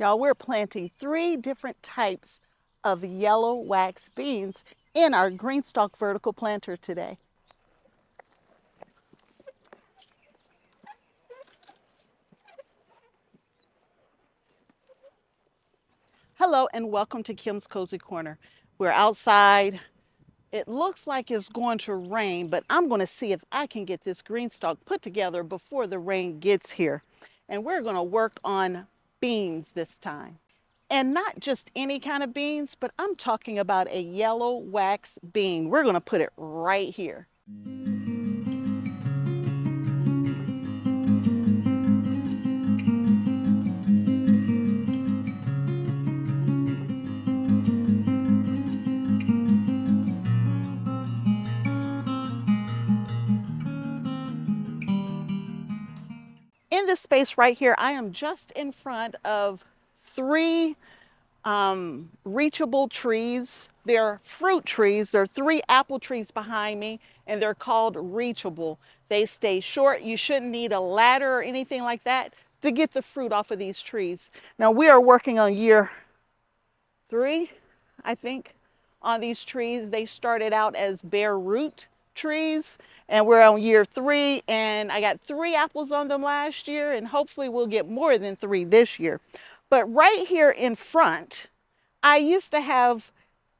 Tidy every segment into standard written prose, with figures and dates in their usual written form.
Y'all, we're planting 3 different types of yellow wax beans in our GreenStalk vertical planter today. Hello and welcome to Kim's Cozy Corner. We're outside. It looks like it's going to rain, but I'm going to see if I can get this GreenStalk put together before the rain gets here. And we're going to work on beans this time. And not just any kind of beans, but I'm talking about a yellow wax bean. We're going to put it right here. In this space right here, I am just in front of 3 reachable trees. They're fruit trees. There are 3 apple trees behind me, and they're called reachable. They stay short. You shouldn't need a ladder or anything like that to get the fruit off of these trees. Now we are working on year 3, I think, on these trees. They started out as bare root trees, and we're on year 3, and I got 3 apples on them last year, and hopefully we'll get more than 3 this year. But right here in front, I used to have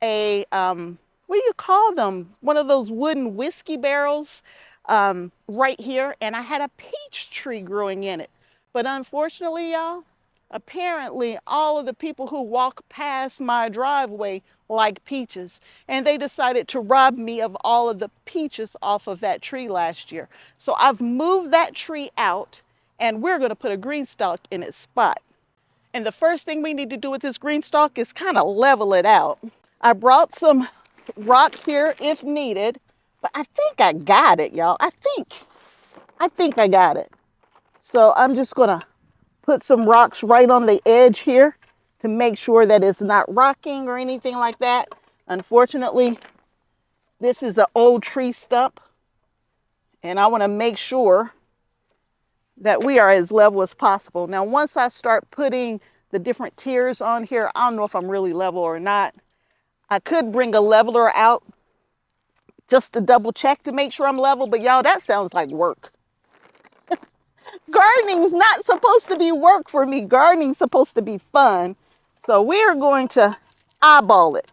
a, what do you call them? One of those wooden whiskey barrels right here, and I had a peach tree growing in it. But unfortunately, y'all, apparently all of the people who walk past my driveway like peaches, and they decided to rob me of all of the peaches off of that tree last year. So I've moved that tree out, and we're going to put a GreenStalk in its spot. And the first thing we need to do with this GreenStalk is kind of level it out. I brought some rocks here if needed, but I think I got it, y'all. I think I got it. So I'm just gonna put some rocks right on the edge here to make sure that it's not rocking or anything like that. Unfortunately, this is an old tree stump, and I want to make sure that we are as level as possible. Now, once I start putting the different tiers on here, I don't know if I'm really level or not. I could bring a leveler out just to double check to make sure I'm level, but y'all, that sounds like work. Gardening's not supposed to be work for me. Gardening's supposed to be fun. So we're going to eyeball it,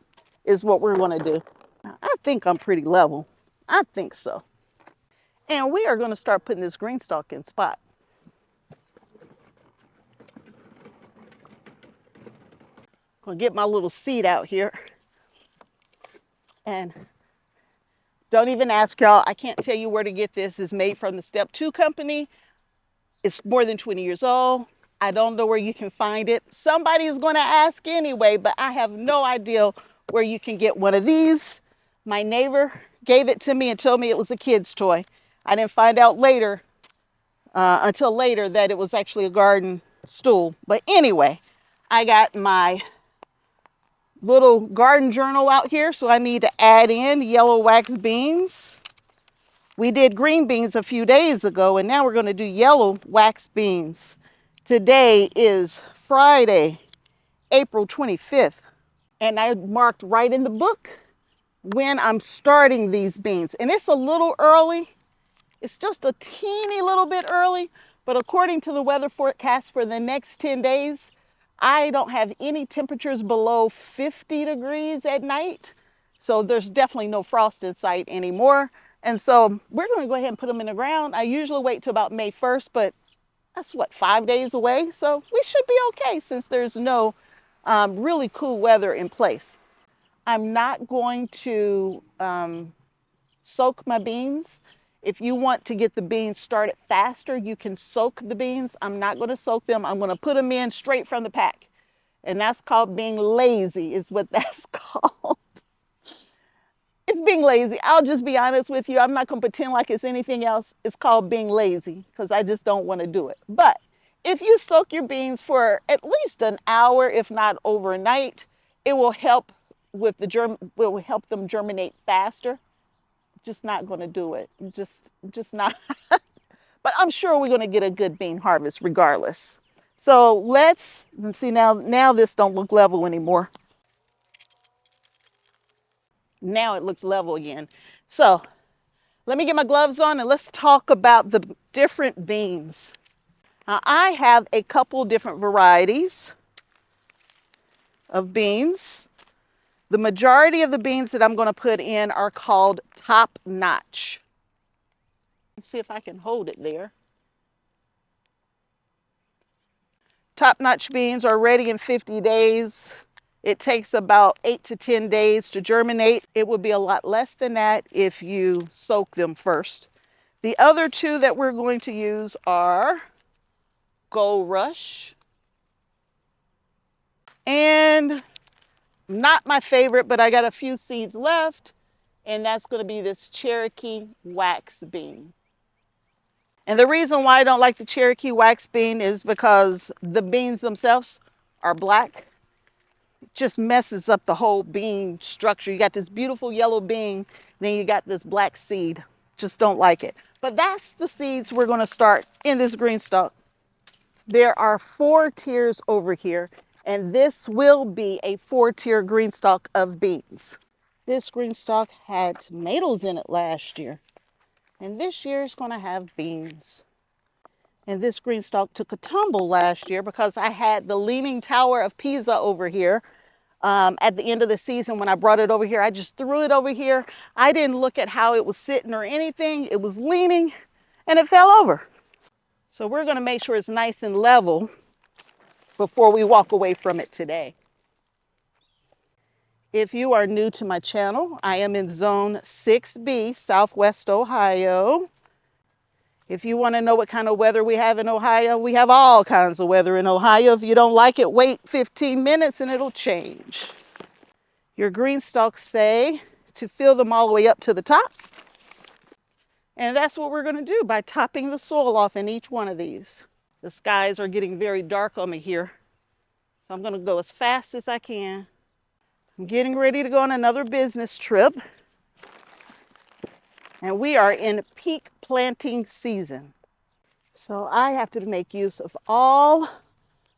is what we're going to do. I think I'm pretty level. I think so. And we are going to start putting this GreenStalk in spot. Gonna get my little seed out here. And don't even ask, y'all. I can't tell you where to get this. It's made from the Step 2 company. It's more than 20 years old. I don't know where you can find it. Somebody is going to ask anyway, but I have no idea where you can get one of these. My neighbor gave it to me and told me it was a kid's toy. I didn't find out until later that it was actually a garden stool. But anyway, I got my little garden journal out here, so I need to add in yellow wax beans. We did green beans a few days ago, and now we're going to do yellow wax beans. Today is Friday, April 25th, and I marked right in the book when I'm starting these beans. And it's a little early. It's just a teeny little bit early, but according to the weather forecast for the next 10 days, I don't have any temperatures below 50 degrees at night. So there's definitely no frost in sight anymore. And so we're going to go ahead and put them in the ground. I usually wait till about May 1st, but that's what, 5 days away. So we should be okay since there's no really cool weather in place. I'm not going to soak my beans. If you want to get the beans started faster, you can soak the beans. I'm not going to soak them. I'm going to put them in straight from the pack. And that's called being lazy, is what that's called. It's being lazy. I'll just be honest with you. I'm not going to pretend like it's anything else. It's called being lazy because I just don't want to do it. But if you soak your beans for at least an hour, if not overnight, it will help with will help them germinate faster. Just not going to do it. Just not. But I'm sure we're going to get a good bean harvest regardless. So let's see now this don't look level anymore. Now it looks level again. So let me get my gloves on and let's talk about the different beans. Now, I have a couple different varieties of beans. The majority of the beans that I'm going to put in are called top notch. Let's see if I can hold it there. Top notch beans are ready in 50 days. It takes about 8 to 10 days to germinate. It would be a lot less than that if you soak them first. The other two that we're going to use are Gold Rush and not my favorite, but I got a few seeds left, and that's going to be this Cherokee wax bean. And the reason why I don't like the Cherokee wax bean is because the beans themselves are black. It just messes up the whole bean structure. You got this beautiful yellow bean, then you got this black seed. Just don't like it. But that's the seeds we're going to start in this GreenStalk. There are 4 tiers over here, and this will be a 4-tier GreenStalk of beans. This GreenStalk had tomatoes in it last year, and this year is going to have beans. And this GreenStalk took a tumble last year because I had the Leaning Tower of Pisa over here. At the end of the season when I brought it over here, I just threw it over here. I didn't look at how it was sitting or anything. It was leaning and it fell over. So we're going to make sure it's nice and level before we walk away from it today. If you are new to my channel, I am in Zone 6B, Southwest Ohio. If you want to know what kind of weather we have in Ohio, we have all kinds of weather in Ohio. If you don't like it, wait 15 minutes and it'll change. Your GreenStalks say to fill them all the way up to the top. And that's what we're going to do by topping the soil off in each one of these. The skies are getting very dark on me here, so I'm going to go as fast as I can. I'm getting ready to go on another business trip, and we are in peak planting season. So I have to make use of all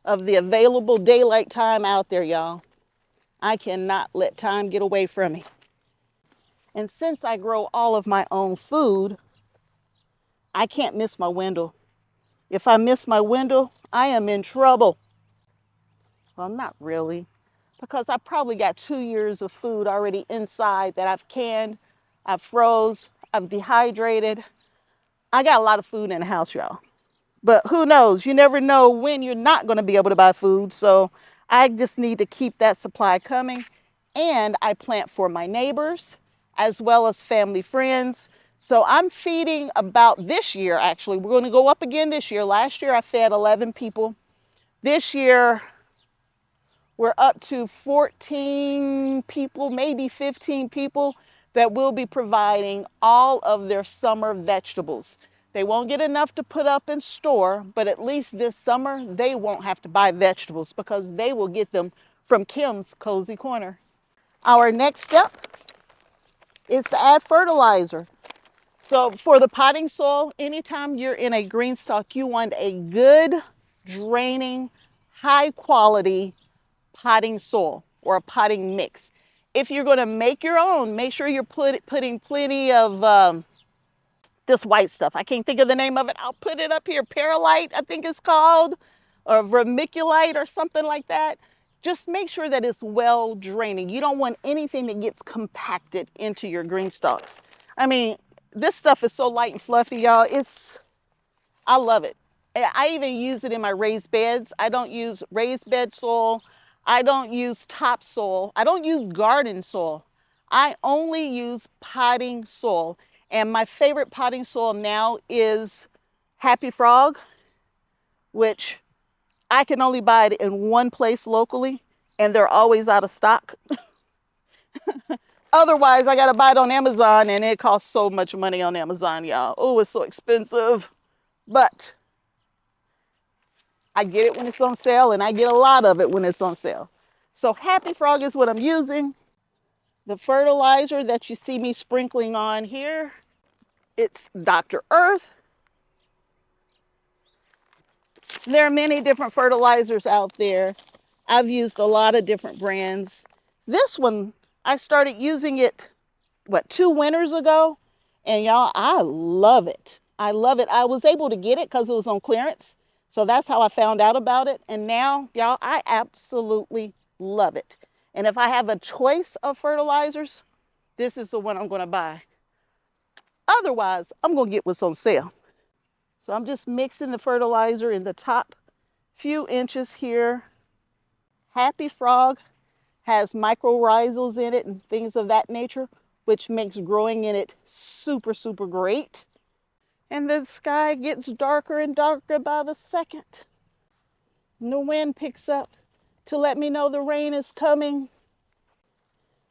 of the available daylight time out there, y'all. I cannot let time get away from me. And since I grow all of my own food, I can't miss my window. If I miss my window, I am in trouble. Well, not really, because I probably got 2 years of food already inside that I've canned, I've froze, I've dehydrated. I got a lot of food in the house, y'all. But who knows? You never know when you're not going to be able to buy food. So I just need to keep that supply coming. And I plant for my neighbors as well as family friends. So I'm feeding about this year, actually. We're going to go up again this year. Last year I fed 11 people. This year we're up to 14 people, maybe 15 people that will be providing all of their summer vegetables. They won't get enough to put up and store, but at least this summer they won't have to buy vegetables because they will get them from Kim's Kozy Korner. Our next step is to add fertilizer. So for the potting soil, anytime you're in a GreenStalk, you want a good, draining, high quality potting soil or a potting mix. If you're going to make your own, make sure you're putting plenty of this white stuff. I can't think of the name of it. I'll put it up here. Perlite, I think it's called, or vermiculite or something like that. Just make sure that it's well draining. You don't want anything that gets compacted into your GreenStalks. I mean, this stuff is so light and fluffy, y'all. I love it. I even use it in my raised beds. I don't use raised bed soil. I don't use topsoil. I don't use garden soil. I only use potting soil. And my favorite potting soil now is Happy Frog, which I can only buy it in one place locally, and they're always out of stock. Otherwise, I got to buy it on Amazon, and it costs so much money on Amazon, y'all. Oh, it's so expensive. But I get it when it's on sale, and I get a lot of it when it's on sale. So Happy Frog is what I'm using. The fertilizer that you see me sprinkling on here, it's Dr. Earth. There are many different fertilizers out there. I've used a lot of different brands. This one, I started using it, what, 2 winters ago? And y'all, I love it. I love it. I was able to get it because it was on clearance. So that's how I found out about it. And now, y'all, I absolutely love it. And if I have a choice of fertilizers, this is the one I'm going to buy. Otherwise, I'm going to get what's on sale. So I'm just mixing the fertilizer in the top few inches here. Happy Frog has mycorrhizals in it and things of that nature, which makes growing in it super, super great. And the sky gets darker and darker by the second. And the wind picks up to let me know the rain is coming.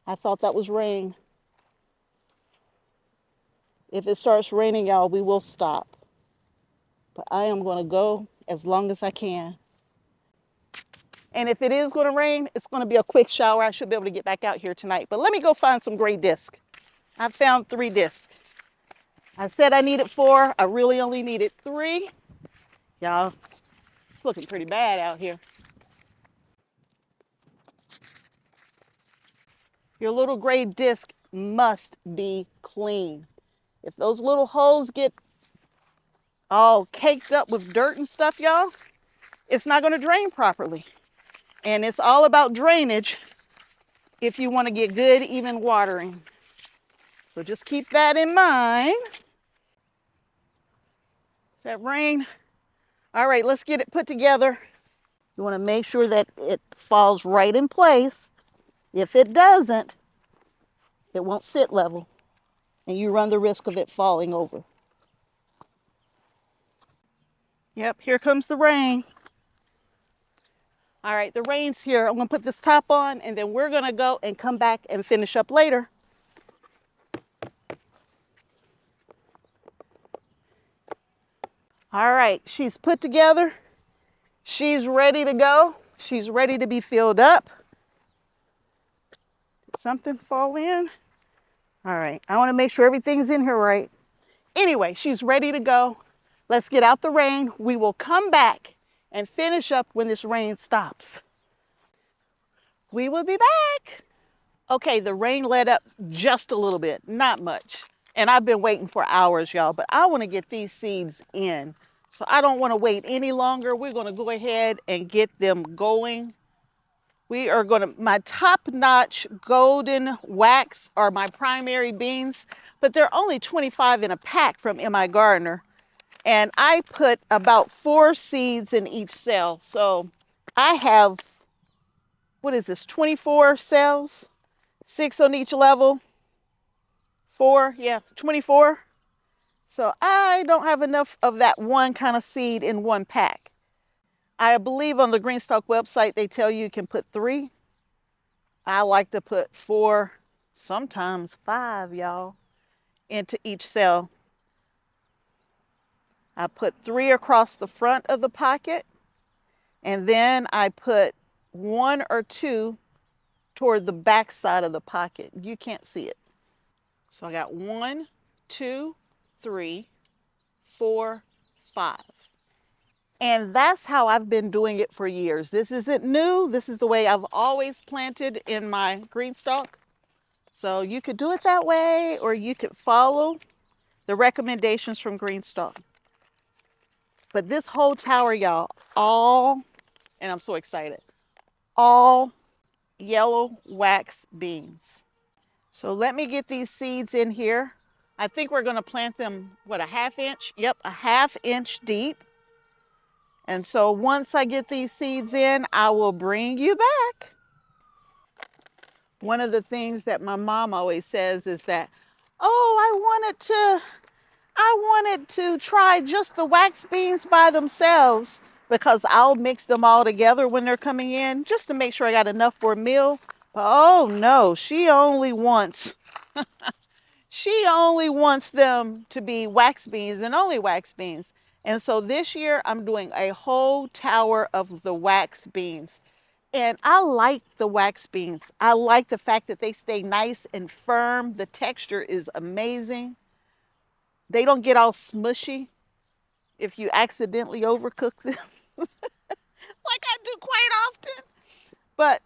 I thought that was rain. If it starts raining, y'all, we will stop. But I am going to go as long as I can. And if it is going to rain, it's going to be a quick shower. I should be able to get back out here tonight. But let me go find some gray disc. I found 3 discs. I said I needed 4. I really only needed 3. Y'all, it's looking pretty bad out here. Your little gray disc must be clean. If those little holes get all caked up with dirt and stuff, y'all, it's not going to drain properly. And it's all about drainage if you want to get good, even watering. So just keep that in mind. Is that rain? All right, let's get it put together. You want to make sure that it falls right in place. If it doesn't, it won't sit level, and you run the risk of it falling over. Yep, here comes the rain. All right, the rain's here. I'm going to put this top on, and then we're going to go and come back and finish up later. All right, she's put together. She's ready to go. She's ready to be filled up. Did something fall in? All right, I want to make sure everything's in here right. Anyway, she's ready to go. Let's get out the rain. We will come back and finish up when this rain stops. We will be back. Okay, the rain let up just a little bit, not much. And I've been waiting for hours, y'all, but I want to get these seeds in. So I don't want to wait any longer. We're going to go ahead and get them going. We are going to, my top-notch golden wax are my primary beans, but they're only 25 in a pack from M.I. Gardner. And I put about 4 seeds in each cell. So I have, what is this, 24 cells? 6 on each level. 4, yeah, 24. So I don't have enough of that one kind of seed in one pack. I believe on the GreenStalk website, they tell you can put 3. I like to put 4, sometimes 5, y'all, into each cell. I put 3 across the front of the pocket, and then I put 1 or 2 toward the back side of the pocket. You can't see it. So I got 1, 2, 3, 4, 5. And that's how I've been doing it for years. This isn't new. This is the way I've always planted in my GreenStalk. So you could do it that way, or you could follow the recommendations from GreenStalk. But this whole tower, y'all, all, and I'm so excited, all yellow wax beans. So let me get these seeds in here. I think we're going to plant them, what, a 1/2 inch? Yep, a 1/2 inch deep. And so once I get these seeds in, I will bring you back. One of the things that my mom always says is that, oh, I wanted to try just the wax beans by themselves, because I'll mix them all together when they're coming in just to make sure I got enough for a meal. But oh no, she only wants them to be wax beans and only wax beans. And so this year I'm doing a whole tower of the wax beans. And I like the wax beans. I like the fact that they stay nice and firm. The texture is amazing. They don't get all smushy if you accidentally overcook them. like I do quite often. But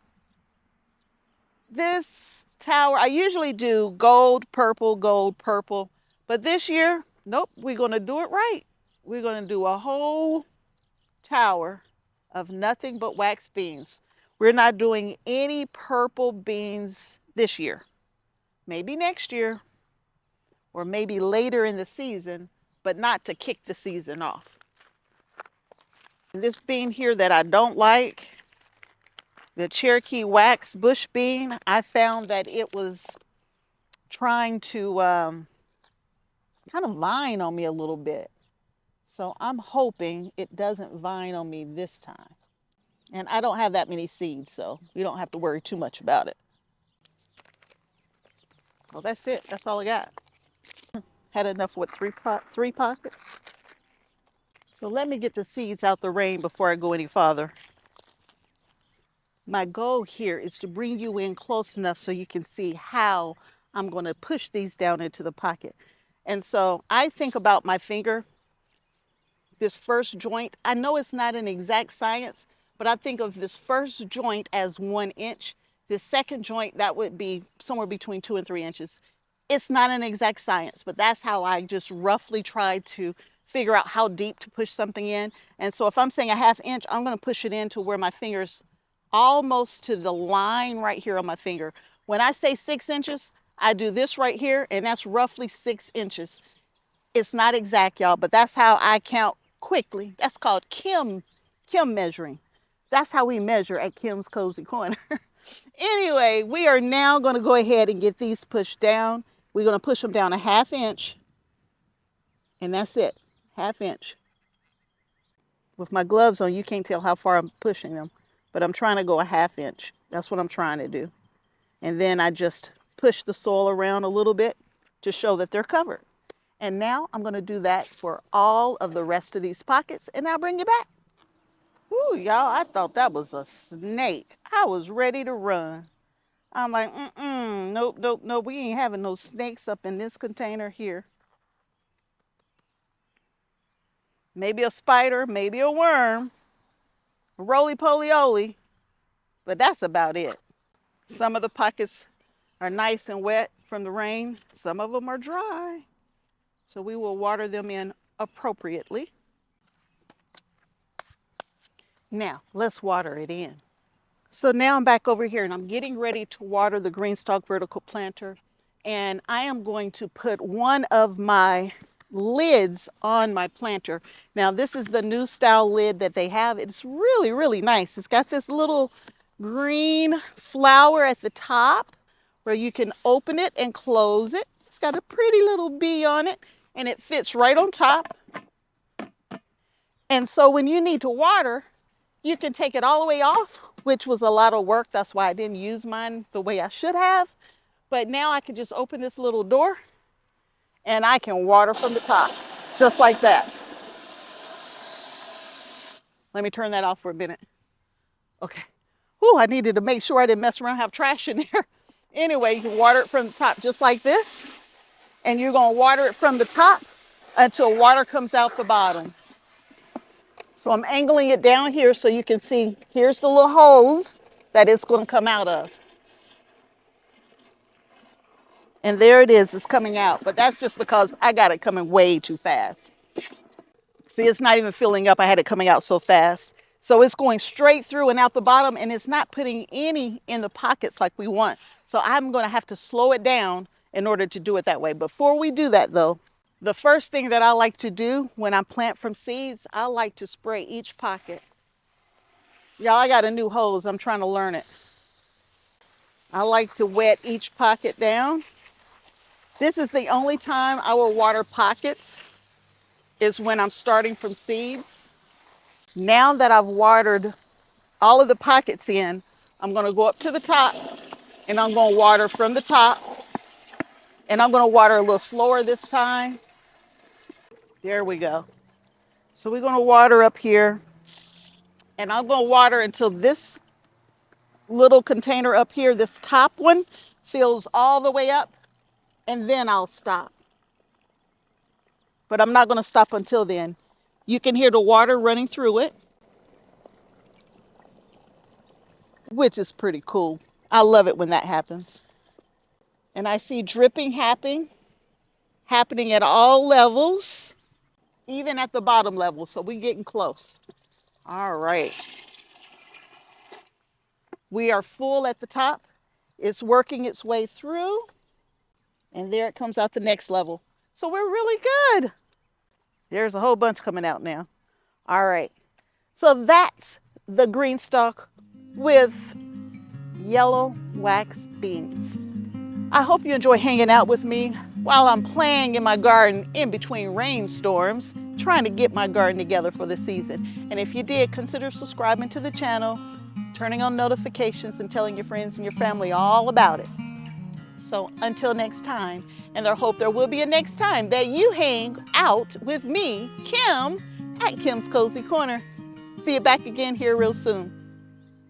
this tower, I usually do gold, purple. But this year, nope, we're going to do it right. We're going to do a whole tower of nothing but wax beans. We're not doing any purple beans this year. Maybe next year or maybe later in the season, but not to kick the season off. This bean here that I don't like, the Cherokee wax bush bean, I found that it was trying to kind of vine on me a little bit. So I'm hoping it doesn't vine on me this time. And I don't have that many seeds, so you don't have to worry too much about it. Well, that's it. That's all I got. Had enough with three pockets. So let me get the seeds out the rain before I go any farther. My goal here is to bring you in close enough so you can see how I'm going to push these down into the pocket. And so I think about my finger, this first joint. I know it's not an exact science, but I think of this first joint as 1 inch. This second joint, that would be somewhere between 2 and 3 inches. It's not an exact science, but that's how I just roughly try to figure out how deep to push something in. And so if I'm saying a 1/2 inch, I'm going to push it into where my finger's almost to the line right here on my finger. When I say 6 inches, I do this right here, and that's roughly 6 inches. It's not exact, y'all, but that's how I count quickly. That's called Kim measuring. That's how we measure at Kim's Kozy Korner. Anyway, we are now going to go ahead and get these pushed down. We're going to push them down a 1/2 inch, and that's it, 1/2 inch. With my gloves on, you can't tell how far I'm pushing them, but I'm trying to go a 1/2 inch. That's what I'm trying to do. And then I just push the soil around a little bit to show that they're covered. And now I'm going to do that for all of the rest of these pockets, and I'll bring you back. Ooh, y'all, I thought that was a snake. I was ready to run. I'm like, nope, we ain't having no snakes up in this container here. Maybe a spider, maybe a worm, roly-poly-oly, but that's about it. Some of the pockets are nice and wet from the rain. Some of them are dry. So we will water them in appropriately. Now, let's water it in. So now I'm back over here and I'm getting ready to water the GreenStalk vertical planter. And I am going to put one of my lids on my planter. Now this is the new style lid that they have. It's really, really nice. It's got this little green flower at the top where you can open it and close it. It's got a pretty little bee on it and it fits right on top. And so when you need to water, you can take it all the way off, which was a lot of work. That's why I didn't use mine the way I should have. But now I can just open this little door and I can water from the top, just like that. Let me turn that off for a minute. Okay. Whew, I needed to make sure I didn't mess around and have trash in there. Anyway, you can water it from the top just like this. And you're gonna water it from the top until water comes out the bottom. So I'm angling it down here so you can see, here's the little hose that it's gonna come out of. And there it is, it's coming out. But that's just because I got it coming way too fast. See, it's not even filling up. I had it coming out so fast. So it's going straight through and out the bottom, and it's not putting any in the pockets like we want. So I'm going to have to slow it down in order to do it that way. Before we do that though, the first thing that I like to do when I plant from seeds, I like to spray each pocket. Y'all, I got a new hose. I'm trying to learn it. I like to wet each pocket down. This is the only time I will water pockets is when I'm starting from seeds. Now that I've watered all of the pockets in, I'm going to go up to the top and I'm going to water from the top. And I'm going to water a little slower this time. There we go. So we're going to water up here. And I'm going to water until this little container up here, this top one, fills all the way up. And then I'll stop. But I'm not going to stop until then. You can hear the water running through it. which is pretty cool. I love it when that happens. And I see dripping happening at all levels, even at the bottom level. So we're getting close. All right. We are full at the top. It's working its way through. And there it comes out the next level. So we're really good. There's a whole bunch coming out now. All right. So that's the GreenStalk with yellow wax beans. I hope you enjoy hanging out with me while I'm playing in my garden in between rainstorms, trying to get my garden together for the season. And if you did, consider subscribing to the channel, turning on notifications, and telling your friends and your family all about it. So until next time, and I hope there will be a next time that you hang out with me, Kim, at Kim's Cozy Corner. See you back again here real soon.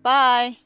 Bye.